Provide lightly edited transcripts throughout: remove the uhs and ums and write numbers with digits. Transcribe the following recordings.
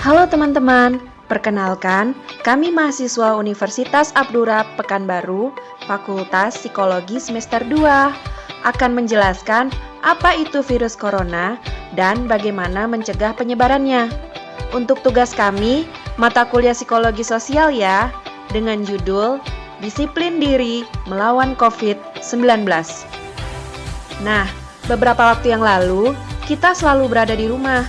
Halo teman-teman, perkenalkan, kami mahasiswa Universitas Abdurrahman Pekanbaru, Fakultas Psikologi semester 2, akan menjelaskan apa itu virus corona dan bagaimana mencegah penyebarannya. Untuk tugas kami, mata kuliah psikologi sosial ya, dengan judul Disiplin Diri Melawan COVID-19. Nah, beberapa waktu yang lalu, kita selalu berada di rumah.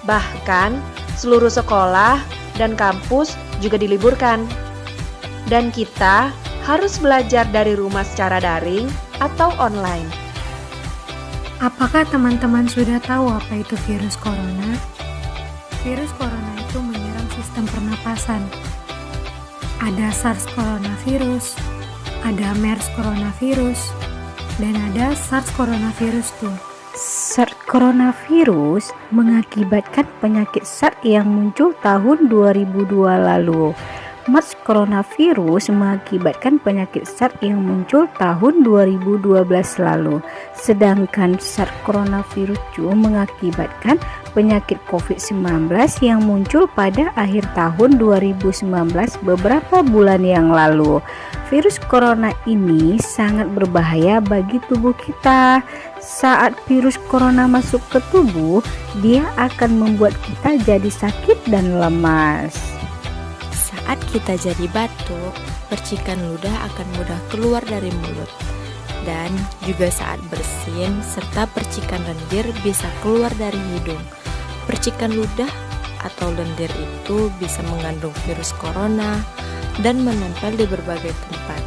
Bahkan, seluruh sekolah dan kampus juga diliburkan. Dan kita harus belajar dari rumah secara daring atau online. Apakah teman-teman sudah tahu apa itu virus corona? Virus corona itu menyerang sistem pernapasan. Ada SARS coronavirus, ada MERS coronavirus, dan ada SARS coronavirus tuh. SARS coronavirus mengakibatkan penyakit SARS yang muncul tahun 2002 lalu. MERS coronavirus mengakibatkan penyakit SARS yang muncul tahun 2012 lalu. Sedangkan SARS coronavirus juga mengakibatkan penyakit COVID-19 yang muncul pada akhir tahun 2019 beberapa bulan yang lalu. Virus corona ini sangat berbahaya bagi tubuh kita. Saat virus corona masuk ke tubuh, dia akan membuat kita jadi sakit dan lemas. Saat kita jadi batuk, percikan ludah akan mudah keluar dari mulut. Dan juga saat bersin serta percikan lendir bisa keluar dari hidung. Percikan ludah atau lendir itu bisa mengandung virus corona dan menempel di berbagai tempat,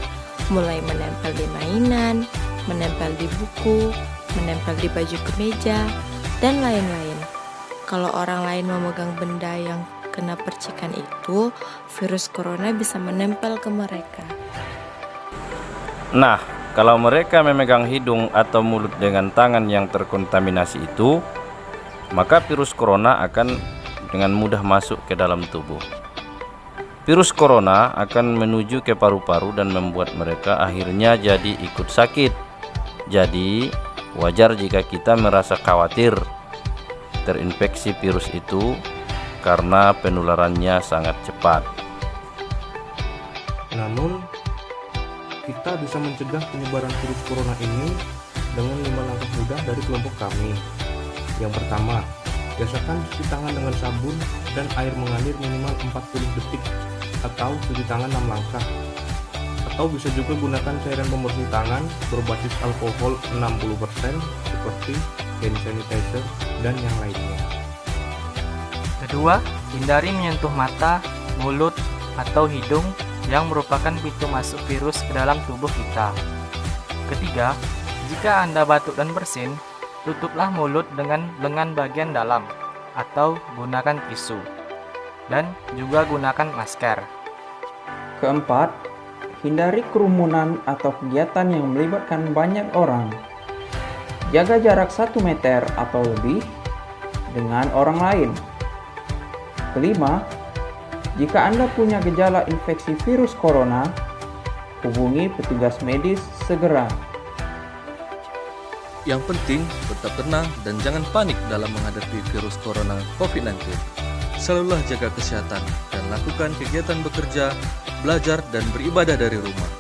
mulai menempel di mainan, menempel di buku, menempel di baju kemeja, dan lain-lain. Kalau orang lain memegang benda yang kena percikan itu, virus corona bisa menempel ke mereka. Nah, kalau mereka memegang hidung atau mulut dengan tangan yang terkontaminasi itu, maka virus corona akan dengan mudah masuk ke dalam tubuh. Virus corona akan menuju ke paru-paru dan membuat mereka akhirnya jadi ikut sakit. Jadi, wajar jika kita merasa khawatir terinfeksi virus itu karena penularannya sangat cepat. Namun, kita bisa mencegah penyebaran virus corona ini dengan 5 langkah mudah dari kelompok kami. Yang pertama, biasakan cuci tangan dengan sabun dan air mengalir minimal 40 detik atau cuci tangan 6 langkah. Atau bisa juga gunakan cairan pembersih tangan berbasis alkohol 60% seperti hand sanitizer dan yang lainnya. Kedua, hindari menyentuh mata, mulut, atau hidung yang merupakan pintu masuk virus ke dalam tubuh kita. Ketiga, jika Anda batuk dan bersin, tutuplah mulut dengan lengan bagian dalam atau gunakan tisu. Dan juga gunakan masker. Keempat, hindari kerumunan atau kegiatan yang melibatkan banyak orang. Jaga jarak 1 meter atau lebih dengan orang lain. Kelima, jika Anda punya gejala infeksi virus corona, hubungi petugas medis segera. Yang penting, tetap tenang dan jangan panik dalam menghadapi virus corona COVID-19. Selalulah jaga kesehatan dan lakukan kegiatan bekerja, belajar, dan beribadah dari rumah.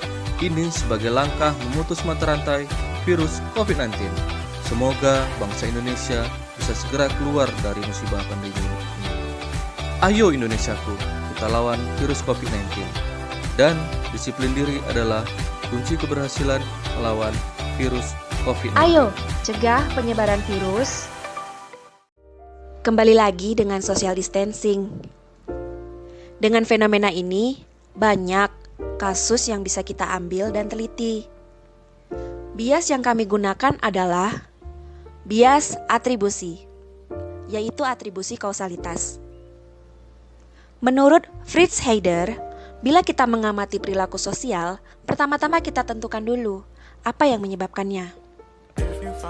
Ini sebagai langkah memutus mata rantai virus COVID-19. Semoga bangsa Indonesia bisa segera keluar dari musibah pandemi ini. Ayo Indonesiaku, kita lawan virus COVID-19. Dan disiplin diri adalah kunci keberhasilan melawan virus COVID-19. Ayo, cegah penyebaran virus. Kembali lagi dengan social distancing. Dengan fenomena ini, banyak kasus yang bisa kita ambil dan teliti. Bias yang kami gunakan adalah bias atribusi, yaitu atribusi kausalitas. Menurut Fritz Heider, bila kita mengamati perilaku sosial, pertama-tama kita tentukan dulu apa yang menyebabkannya.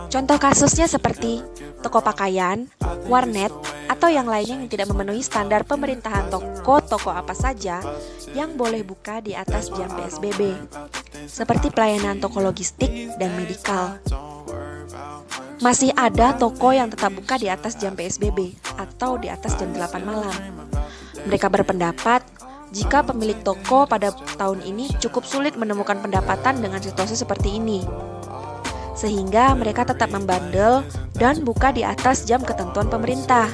Contoh kasusnya seperti toko pakaian, warnet, atau yang lainnya yang tidak memenuhi standar pemerintahan toko-toko apa saja yang boleh buka di atas jam PSBB, seperti pelayanan toko logistik dan medikal. Masih ada toko yang tetap buka di atas jam PSBB atau di atas jam 8 malam. Mereka berpendapat jika pemilik toko pada tahun ini cukup sulit menemukan pendapatan dengan situasi seperti ini, sehingga mereka tetap membandel dan buka di atas jam ketentuan pemerintah.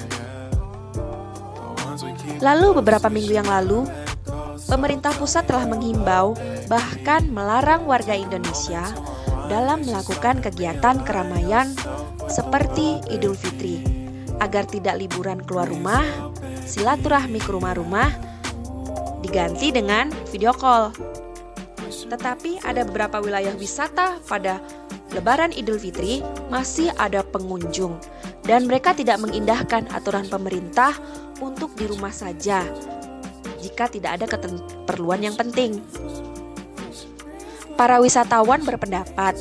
Lalu beberapa minggu yang lalu, pemerintah pusat telah menghimbau bahkan melarang warga Indonesia dalam melakukan kegiatan keramaian seperti Idul Fitri agar tidak liburan keluar rumah, silaturahmi ke rumah-rumah diganti dengan video call. Tetapi ada beberapa wilayah wisata pada Lebaran Idul Fitri masih ada pengunjung dan mereka tidak mengindahkan aturan pemerintah untuk di rumah saja jika tidak ada keperluan yang penting. Para wisatawan berpendapat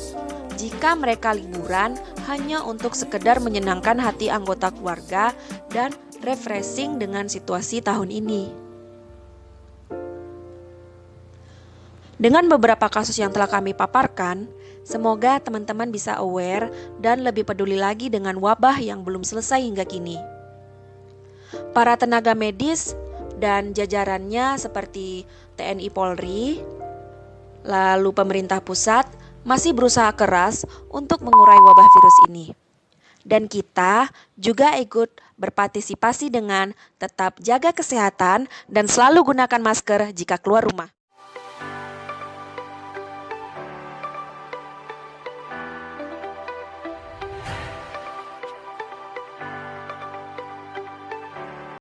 jika mereka liburan hanya untuk sekedar menyenangkan hati anggota keluarga dan refreshing dengan situasi tahun ini. Dengan beberapa kasus yang telah kami paparkan, semoga teman-teman bisa aware dan lebih peduli lagi dengan wabah yang belum selesai hingga kini. Para tenaga medis dan jajarannya seperti TNI Polri, lalu pemerintah pusat masih berusaha keras untuk mengurai wabah virus ini. Dan kita juga ikut berpartisipasi dengan tetap jaga kesehatan dan selalu gunakan masker jika keluar rumah.